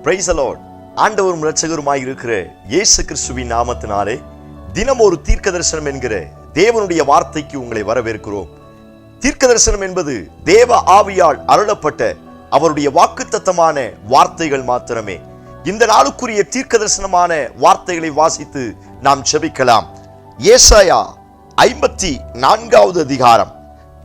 Price the Lord. ஆண்டவரும் இரட்சகருமாய் இருக்கிற இயேசு கிறிஸ்துவின் நாமத்தினாலே தினம் ஒரு தீர்க்க தரிசனம் என்கிற தேவனுடைய வார்த்தைக்கு உங்களை வரவேற்கிறோம். தீர்க்க தரிசனம் என்பது தேவ ஆவியால் அருளப்பட்ட அவருடைய வாக்குத்தத்தமான வார்த்தைகள் மாத்திரமே. இந்த நாளுக்குரிய தீர்க்க தரிசனமான வார்த்தைகளை வாசித்து நாம் ஜெபிக்கலாம். ஏசாயா 54வது அதிகாரம்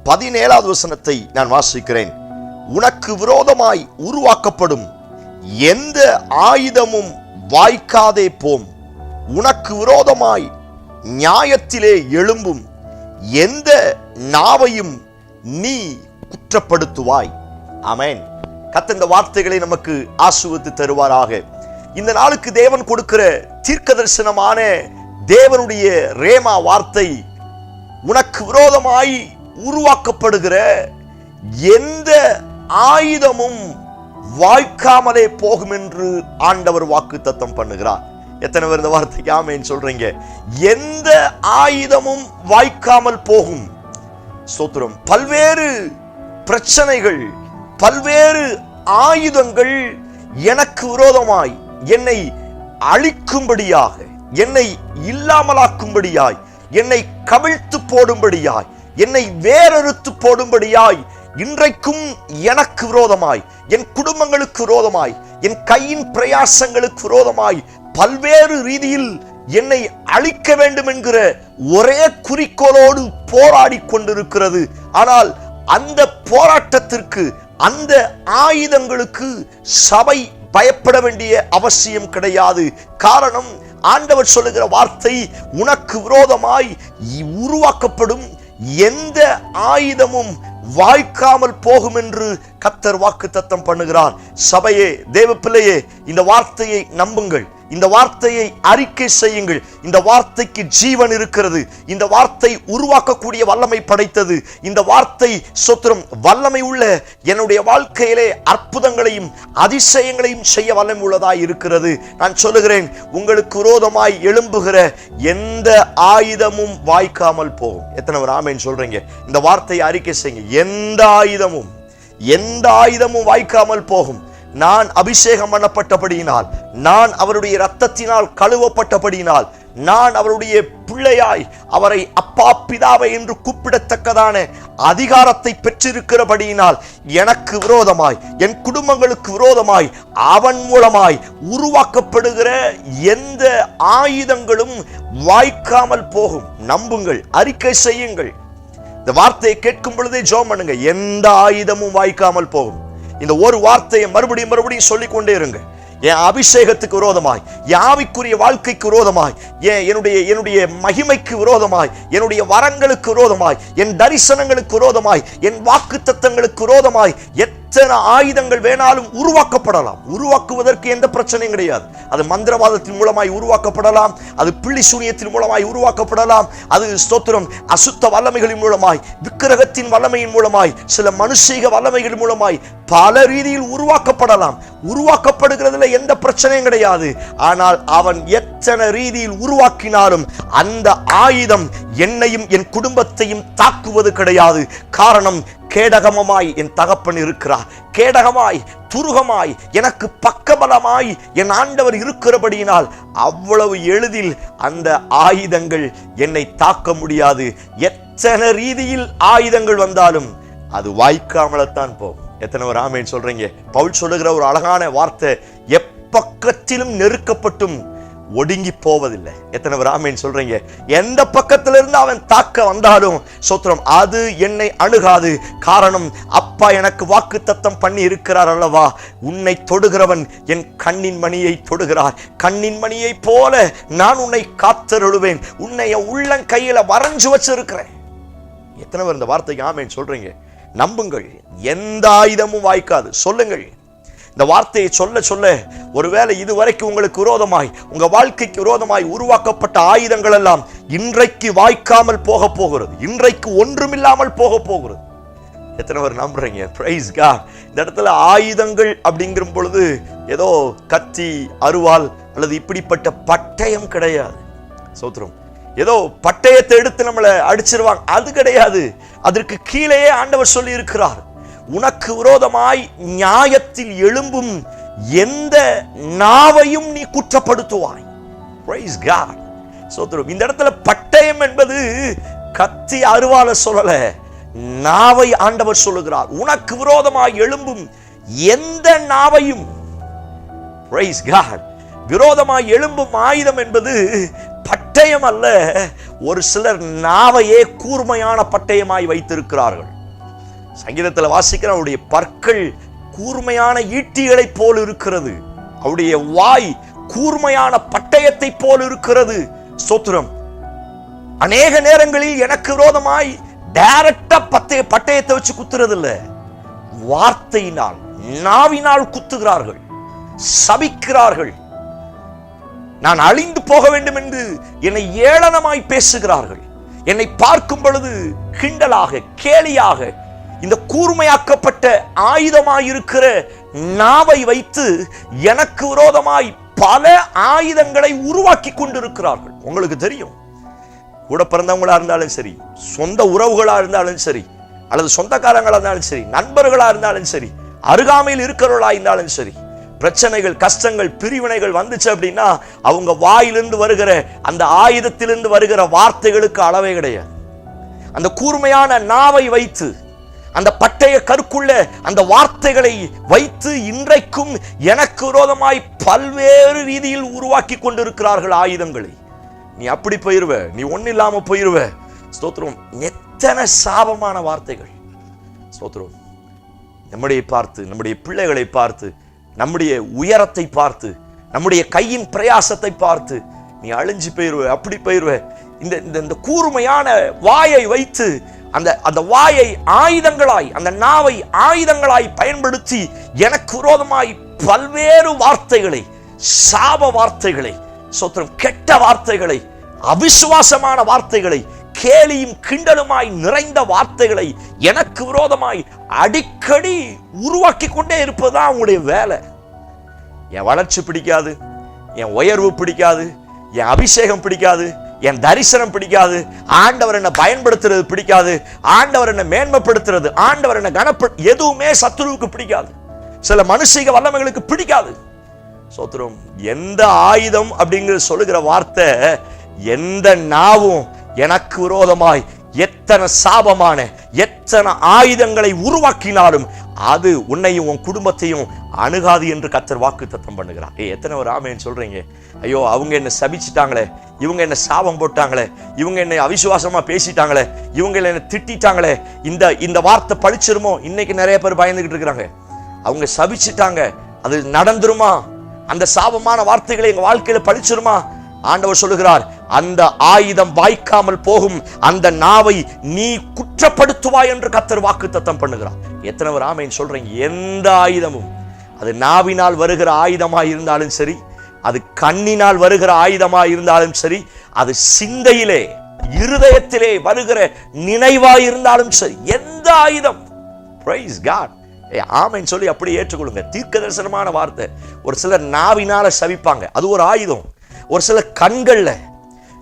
17வது வசனத்தை நான் வாசிக்கிறேன். உனக்கு விரோதமாய் உருவாக்கப்படும் எந்த ஆயுதமும் வாய்க்காதே போம். உனக்கு விரோதமாய் நியாயத்திலே எழும்பும் எந்த நாவையும் நீ குற்றப்படுத்துவாய். ஆமென். கர்த்தர் இந்த வார்த்தைகளை நமக்கு ஆசீர்வதித்து தருவாராக. இந்த நாளுக்கு தேவன் கொடுக்கிற தீர்க்க தரிசனமான தேவனுடைய ரேமா வார்த்தை, உனக்கு விரோதமாய் உருவாக்கப்படுகிற எந்த ஆயுதமும் வாய்க்காமலே போகும் என்று ஆண்டவர் வாக்குத்தத்தம் பண்ணுகிறார். எத்தனை பேர் இந்த வார்த்தைக்கு ஆமென் சொல்றீங்க? எந்த ஆயுதமும் வாய்க்காமல் போகும். ஸ்தோத்திரம். பல்வேறு பிரச்சனைகள், பல்வேறு ஆயுதங்கள் எனக்கு விரோதமாய் என்னை அழிக்கும்படியாக, என்னை இல்லாமலாக்கும்படியாய், என்னை கவிழ்த்து போடும்படியாய், என்னை வேறறுத்து போடும்படியாய், இன்றைக்கும் எனக்கு விரோதமாய், என் குடும்பங்களுக்கு விரோதமாய், என் கையின் பிரயாசங்களுக்கு விரோதமாய் பல்வேறு ரீதியில் என்னை அழிக்க வேண்டும் என்கிற ஒரே குறிக்கோளோடு போராடி கொண்டிருக்கிறது. ஆனால் அந்த போராட்டத்திற்கு, அந்த ஆயுதங்களுக்கு சபை பயப்பட வேண்டிய அவசியம் கிடையாது. காரணம், ஆண்டவர் சொல்லுகிற வார்த்தை, உனக்கு விரோதமாய் உருவாக்கப்படும் எந்த ஆயுதமும் வாய்க்காமல் போகும் என்று கர்த்தர் வாக்குத்தத்தம் பண்ணுகிறார். சபையே, தேவ பிள்ளையே, இந்த வார்த்தையை நம்புங்கள். இந்த வார்த்தையை அறிக்கை செய்யுங்கள். இந்த வார்த்தைக்கு ஜீவன் இருக்கிறது. இந்த வார்த்தை உருவாக்கக்கூடிய வல்லமை படைத்தது. இந்த வார்த்தை ஸ்தோத்திரம் வல்லமை உள்ள என்னுடைய வாழ்க்கையிலே அற்புதங்களையும் அதிசயங்களையும் செய்ய வல்லமை உள்ளதாய் இருக்கிறது. நான் சொல்லுகிறேன், உங்களுக்கு விரோதமாய் எழும்புகிற எந்த ஆயுதமும் வாய்க்காமல் போகும். எத்தனை பேர் ஆமென் சொல்றீங்க? இந்த வார்த்தையை அறிக்கை செய்யுங்க. எந்த ஆயுதமும் வாய்க்காமல் போகும். நான் அபிஷேகம் பண்ணப்பட்டபடியினால், நான் அவருடைய இரத்தத்தினால் கழுவப்பட்டபடியினால், நான் அவருடைய பிள்ளையாய் அவரை அப்பா பிதாவை என்று கூப்பிடத்தக்கதான அதிகாரத்தை பெற்றிருக்கிறபடியினால், எனக்கு விரோதமாய், என் குடும்பங்களுக்கு விரோதமாய், அவன் மூலமாய் உருவாக்கப்படுகிற எந்த ஆயுதங்களும் வாய்க்காமல் போகும். நம்புங்கள், அறிக்கை செய்யுங்கள். இந்த வார்த்தையை கேட்கும் பொழுதே ஜெபம் பண்ணுங்க. எந்த ஆயுதமும் வாய்க்காமல் போகும். இந்த ஒரு வார்த்தையை மறுபடியும் சொல்லிக் கொண்டே இருங்க. என் அபிஷேகத்துக்கு விரோதமாய், என் ஆவிக்குரிய வாழ்க்கைக்கு விரோதமாய், என்னுடைய மகிமைக்கு விரோதமாய், என்னுடைய வரங்களுக்கு விரோதமாய், என் தரிசனங்களுக்கு விரோதமாய், என் வாக்குத்தத்தங்களுக்கு விரோதமாய் எத்தனை ஆயுதங்கள் வேணாலும் உருவாக்கப்படலாம். உருவாக்குவதற்கு எந்த பிரச்சனையும் கிடையாது. அது மந்திரவாதத்தின் மூலமாய் உருவாக்கப்படலாம், அது பிள்ளி சூனியத்தின் மூலமாய் உருவாக்கப்படலாம், அது ஸ்தோத்திரம் அசுத்த வல்லமைகளின் மூலமாய், விக்கிரகத்தின் வல்லமையின் மூலமாய், சில மனுஷீக வல்லமைகள் மூலமாய் பல ரீதியில் உருவாக்கப்படலாம். உருவாக்கப்படுகிறதுல எந்த பிரச்சனையும் கிடையாது. ஆனால் அவன் எத்தனை ரீதியில் உருவாக்கினாலும் அந்த ஆயுதம் என்னையும் என் குடும்பத்தையும் தாக்குவது கிடையாது. காரணம், கேடகமாய் என் தகப்பன் இருக்கிறார். கேடகமாய், துருகமாய், எனக்கு பக்கபலமாய் என் ஆண்டவர் இருக்கிறபடியினால் அவ்வளவு எளிதில் அந்த ஆயுதங்கள் என்னை தாக்க முடியாது. எத்தனை ரீதியில் ஆயுதங்கள் வந்தாலும் அது வாய்க்காமலத்தான் போகும். எத்தனை பேர் ஆமென் சொல்றீங்க? பவுல் சொல்லுகிற ஒரு அழகான வார்த்தை, எப்பக்கத்திலும் நெருக்கப்பட்டும் ஒடுங்கி போவதில்லை. எத்தனை பேர் ஆமென் சொல்றீங்க? எந்த பக்கத்திலிருந்து அவன் தாக்க வந்தாலும் ஸ்தோத்திரம், அது என்னை அணுகாது. காரணம், அப்பா எனக்கு வாக்குத்தத்தம் பண்ணி இருக்கிறார் அல்லவா, உன்னை தொடுகிறவன் என் கண்ணின் மணியை தொடுகிறார். கண்ணின் மணியை போல நான் உன்னை காத்தருளுவேன். உன்னை உள்ளங்கையில வரைஞ்சு வச்சிருக்கிறேன். எத்தனை பேர் இந்த வார்த்தைக்கு ஆமென் சொல்றீங்க? நம்புங்கள், எந்த ஆயுதமும் வாய்க்காது. சொல்லுங்கள். இந்த வார்த்தையை சொல்ல சொல்ல, ஒருவேளை இதுவரைக்கும் உங்களுக்கு விரோதமாய், உங்க வாழ்க்கைக்கு விரோதமாய் உருவாக்கப்பட்ட ஆயுதங்கள் எல்லாம் இன்றைக்கு வாய்க்காமல் போக போகிறது. இன்றைக்கு ஒன்றுமில்லாமல் போக போகிறது. எத்தனை பேர் நம்புறீங்க? Praise God. இந்த இடத்துல ஆயுதங்கள் அப்படிங்கிற பொழுது ஏதோ கத்தி, அருவாள் அல்லது இப்படிப்பட்ட பட்டயம் கிடையாது. சோத்திரம். ஏதோ பட்டயத்தை எடுத்து நம்மளை அடிச்சிருவாங்க, அது கிடையாது. அதற்கு கீழே ஆண்டவர் சொல்லி இருக்கிறார், உனக்கு விரோதமாய் நியாயத்தில் எழும்பும் எந்த நாவையும் நீ குற்றப்படுத்துவாய். Praise God. இந்த இடத்துல பட்டயம் என்பது கத்தி அருவால சொல்லல, நாவை ஆண்டவர் சொல்லுகிறார். உனக்கு விரோதமாய் எழும்பும் எந்த நாவையும், Praise God, விரோதமாய் எழும்பும் ஆயுதம் என்பது பட்டயம் அல்ல. ஒரு சிலர் நாவையே கூர்மையான பட்டயமாய் வைத்திருக்கிறார்கள். சங்கீதத்தில் வாசிக்கிற அவருடைய பற்கள் கூர்மையான ஈட்டிகளை போல் இருக்கிறது, அவருடைய வாய் கூர்மையான பட்டயத்தை போல் இருக்கிறது. ஸ்தோத்திரம். அநேக நேரங்களில் எனக்கு விரோதமாய் டைரக்டா பட்டயத்தை வச்சு குத்துறது இல்ல, வார்த்தையினால் நாவினால் குத்துகிறார்கள், சபிக்கிறார்கள். நான் அழிந்து போக வேண்டும் என்று என்னை ஏளனமாய் பேசுகிறார்கள். என்னை பார்க்கும் பொழுது கிண்டலாக கேலியாக இந்த கூர்மையாக்கப்பட்ட ஆயுதமாயிருக்கிற நாவை வைத்து எனக்கு விரோதமாய் பல ஆயுதங்களை உருவாக்கி கொண்டிருக்கிறார்கள். உங்களுக்கு தெரியும், கூட பிறந்தவங்களா இருந்தாலும் சரி, சொந்த உறவுகளா இருந்தாலும் சரி, அல்லது சொந்தக்காரங்களா இருந்தாலும் சரி, நண்பர்களா இருந்தாலும் சரி, அருகாமையில் இருக்கிறவர்களா இருந்தாலும் சரி, பிரச்சனைகள், கஷ்டங்கள், பிரிவினைகள் வந்துச்சு அப்படின்னா அவங்க வாயிலிருந்து வருகிற அந்த ஆயுதத்திலிருந்து வருகிற வார்த்தைகளுக்கு அளவே கிடையாது. அந்த கூர்மையான நாவை வைத்து, அந்த பட்டய கருக்குள்ள அந்த வார்த்தைகளை வைத்து இன்றைக்கும் எனக்கு விரோதமாய் பல்வேறு ரீதியில் உருவாக்கி கொண்டிருக்கிறார்கள் ஆயுதங்களை. நீ அப்படி போயிருவ, நீ ஒன்னும் இல்லாம போயிருவ. ஸ்தோத்திரம். எத்தனை சாபமான வார்த்தைகள். ஸ்தோத்திரம். நம்முடைய பார்த்து, நம்முடைய பிள்ளைகளை பார்த்து, நம்முடைய உயரத்தை பார்த்து, நம்முடைய கையின் பிரயாசத்தை பார்த்து நீ அழிஞ்சு போயிருவ, அப்படி போயிருவ. இந்த கூர்மையான வாயை வைத்து அந்த வாயை ஆயுதங்களாய், அந்த நாவை ஆயுதங்களாய் பயன்படுத்தி எனக்கு விரோதமாய் பல்வேறு வார்த்தைகளை, சாப வார்த்தைகளை, ஸ்தோத்திரம், கெட்ட வார்த்தைகளை, அவிசுவாசமான வார்த்தைகளை, கேலியும் கிண்டலுமாய் நிறைந்த வார்த்தைகளை எனக்கு விரோதமாய் அடிக்கடி உருவாக்கி கொண்டே இருப்பதுதான் அவங்களுடைய வேலை. என் வளர்ச்சி பிடிக்காது, என் உயர்வு பிடிக்காது, என் அபிஷேகம் பிடிக்காது, என் தரிசனம் பிடிக்காது, ஆண்டவர் என்ன பயன்படுத்துறது பிடிக்காது, ஆண்டவர் என்ன மேன்மைப்படுத்துறது, ஆண்டவர் என்ன எதுவுமே சத்துருவுக்கு பிடிக்காது, சில மனுஷிக வல்லமைகளுக்கு பிடிக்காது. சோத்திரம். எந்த ஆயுதம் அப்படிங்கிற சொல்லுகிற வார்த்தை, எந்த நாவும் எனக்கு விரோதமாய் எத்தனை சாபமான எத்தனை ஆயுதங்களை உருவாக்கினாலும் அது உன்னையும் உன் குடும்பத்தையும் அணுகாது என்று கர்த்தர் வாக்குத்தத்தம் பண்ணுகிறார். எத்தனை ஒரு ஆமென் சொல்றீங்க? ஐயோ, அவங்க என்ன சபிச்சிட்டாங்களே, இவங்க என்ன சாபம் போட்டாங்களே, இவங்க என்னை அவிசுவாசமா பேசிட்டாங்களே, இவங்க என்ன திட்டாங்களே, இந்த வார்த்தை பழிச்சிருமோ? இன்னைக்கு நிறைய பேர் பயந்துகிட்டு இருக்கிறாங்க. அவங்க சபிச்சிட்டாங்க, அது நடந்துருமா? அந்த சாபமான வார்த்தைகளை எங்க வாழ்க்கையில பழிச்சிருமா? ஆண்டவர் சொல்லுகிறார், அந்த ஆயுதம் வாய்க்காமல் போகும், அந்த நாவை நீ குற்றப்படுத்துவாய் என்று கர்த்தர் வாக்குத்தத்தம் பண்ணுகிறார். எத்தனை ஒரு ஆமென் சொல்றீங்க? எந்த ஆயுதமும், அது நாவினால் வருகிற ஆயுதமாய் இருந்தாலும் சரி, அது கண்ணினால் வருகிற ஆயுதமாய் இருந்தாலும் சரி, அது சிந்தையிலே இருதயத்திலே வருகிற நினைவாய் இருந்தாலும் சரி, எந்த ஆயுதம், பிரைஸ் காட், ஆமென் சொல்லி அப்படி ஏற்றுக்கொள்ளுங்க. தீர்க்க தரிசனமான வார்த்தை. ஒரு சிலர் நாவினால சபிப்பாங்க, அது ஒரு ஆயுதம். ஒரு சில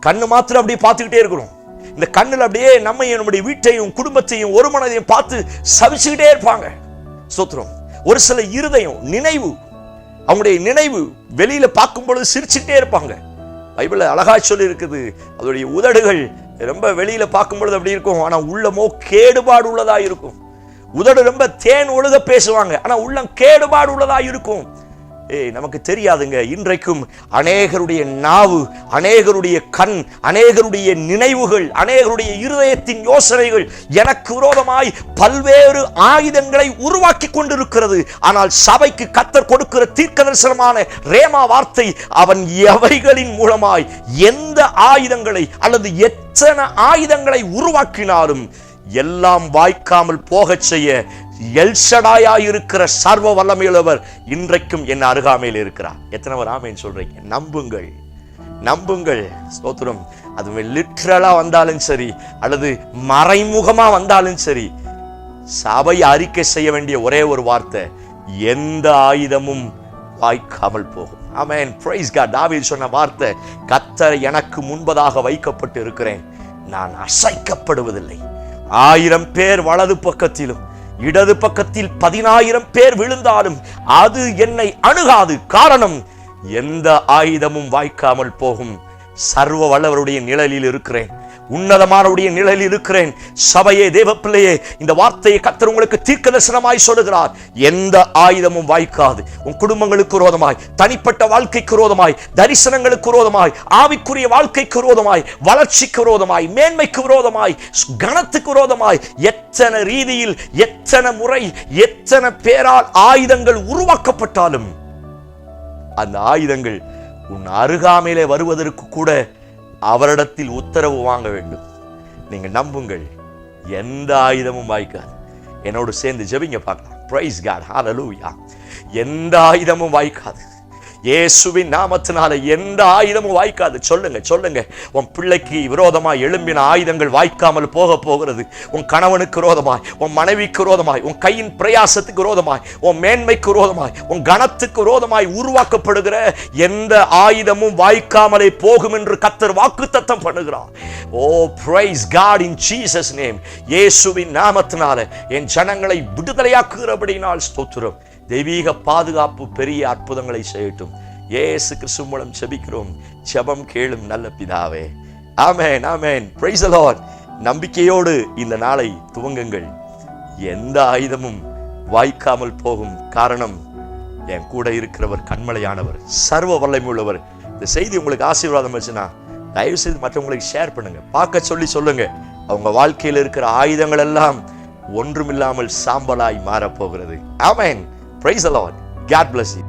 கண்ணு மாத்திரம் அப்படியே பார்த்துக்கிட்டே இருக்கிறோம். இந்த கண்ணில் அப்படியே நம்மையும் நம்முடைய வீட்டையும் குடும்பத்தையும் ஒரு மனதையும் பார்த்து சபிச்சுக்கிட்டே இருப்பாங்க. ஸ்தோத்திரம். ஒரு சில இருதயம், நினைவு, அவங்களுடைய நினைவு வெளியில பார்க்கும் பொழுது சிரிச்சுட்டே இருப்பாங்க. பைபிள்ல அழகா சொல்லி இருக்குது, அதோடைய உதடுகள் ரொம்ப வெளியில பார்க்கும் பொழுது அப்படி இருக்கும், ஆனா உள்ளமோ கேடுபாடு உள்ளதா இருக்கும். உதடு ரொம்ப தேன் ஒழுக பேசுவாங்க, ஆனா உள்ளம் கேடுபாடு உள்ளதா இருக்கும். நமக்கு தெரியாதுங்க. இன்றைக்கும் அநேகருடைய நாவு, அநேகருடைய கண், அநேகருடைய நினைவுகள், அநேகருடைய இருதயத்தின் யோசனைகள் எனக்கு விரோதமாய் பல்வேறு ஆயுதங்களை உருவாக்கி கொண்டிருக்கிறது. ஆனால் சபைக்கு கர்த்தர் கொடுக்கிற தீர்க்க தரிசனமான ரேமா வார்த்தை, அவன் எவைகளின் மூலமாய் எந்த ஆயுதங்களை அல்லது எத்தனை ஆயுதங்களை உருவாக்கினாலும் எல்லாம் வாய்க்காமல் போகச் செய்ய எல்ஷடாயாயிருக்கிற சர்வ வல்லமையுள்ளவர் இன்றைக்கும் என் அருகாமையில் இருக்கிறார். எத்தனை ஒரு ஆமென் சொல்றீங்க? நம்புங்கள், நம்புங்கள். ஸ்தோத்திரம். அது லிட்டரலா வந்தாலும் சரி, அல்லது மறைமுகமா வந்தாலும் சரி, சபை அறிக்கை செய்ய வேண்டிய ஒரே ஒரு வார்த்தை, எந்த ஆயுதமும் வாய்க்காமல் போகும். ஆமென். Praise God. தாவீது சொன்ன வார்த்தை, கர்த்தர் எனக்கு முன்பதாக வைக்கப்பட்டு இருக்கிறேன், நான் அசைக்கப்படுவதில்லை. 1000 பேர் வலது பக்கத்திலும் இடது பக்கத்தில் 10,000 பேர் விழுந்தாலும் அது என்னை அணுகாது. காரணம், எந்த ஆயுதமும் வாய்க்காமல் போகும். சர்வ வல்லவருடைய நிழலில் இருக்கிறேன், உன்னதமானவருடைய நிழலில் இருக்கிறேன். சபையே, தேவ பிள்ளையே, இந்த வார்த்தையை கர்த்தர் உங்களுக்கு தீர்க்கதரிசனமாய் சொல்லுகிறார். எந்த ஆயுதமும் வாய்க்காது. உன் குடும்பங்களுக்கு விரோதமாய், தனிப்பட்ட வாழ்க்கைக்கு விரோதமாய், தரிசனங்களுக்கு விரோதமாய், ஆவிக்குரிய வாழ்க்கைக்கு விரோதமாய், வளர்ச்சிக்கு விரோதமாய், மேன்மைக்கு விரோதமாய், கனத்துக்கு விரோதமாய், எத்தனை ரீதியில், எத்தனை முறை, எத்தனை பேரால் ஆயுதங்கள் உருவாக்கப்பட்டாலும் அந்த ஆயுதங்கள் உன் அருகாமையிலே வருவதற்கு கூட அவரிடத்தில் உத்தரவு வாங்க வேண்டும். நீங்க நம்புங்கள், எந்த ஆயுதமும் வாய்க்காது. என்னோடு சேர்ந்து ஜெபிங்க பார்க்கலாம். பிரைஸ் காட், ஹல்லேலூயா. எந்த ஆயுதமும் வாய்க்காது. இயேசுவின் நாமத்தினால எந்த ஆயுதமும் வாய்க்காது. சொல்லுங்க, சொல்லுங்க. உன் பிள்ளைக்கு விரோதமாய் எழும்பின ஆயுதங்கள் வாய்க்காமல் போக போகிறது. உன் கணவனுக்கு விரோதமாய், உன் மனைவிக்கு விரோதமாய், உன் கையின் பிரயாசத்துக்கு விரோதமாய், உன் மேன்மைக்கு விரோதமாய், உன் கனத்துக்கு விரோதமாய் உருவாக்கப்படுகிற எந்த ஆயுதமும் வாய்க்காமலே போகும் என்று கர்த்தர் வாக்குத்தத்தம் பண்ணுகிறார். Oh praise God, in Jesus name. இயேசுவின் நாமத்தினால என் ஜனங்களை விடுதலையாக்குகிறபடியினால் ஸ்தோத்திரம். தெய்வீக பாதுகாப்பு பெரிய அற்புதங்களை செய்யட்டும். இயேசு கிறிஸ்து மூலம் ஜெபிக்கிறோம். ஜெபம் கேளும் நல்ல பிதாவே. Amen, amen. Praise the Lord. நம்பிக்கையோடு இந்த நாளை துவங்குங்கள். எந்த ஆயுதமும் வாய்க்காமல் போகும். காரணம், என் கூட இருக்கிறவர் கண்மலையானவர், சர்வ வல்லமை உள்ளவர். இந்த செய்தி உங்களுக்கு ஆசீர்வாதம் வச்சுன்னா தயவு செய்து மற்றவங்களுக்கு ஷேர் பண்ணுங்க. பார்க்க சொல்லி சொல்லுங்க. அவங்க வாழ்க்கையில் இருக்கிற ஆயுதங்கள் எல்லாம் ஒன்றுமில்லாமல் சாம்பலாய் மாறப்போகிறது. ஆமென். Praise the Lord. God bless you.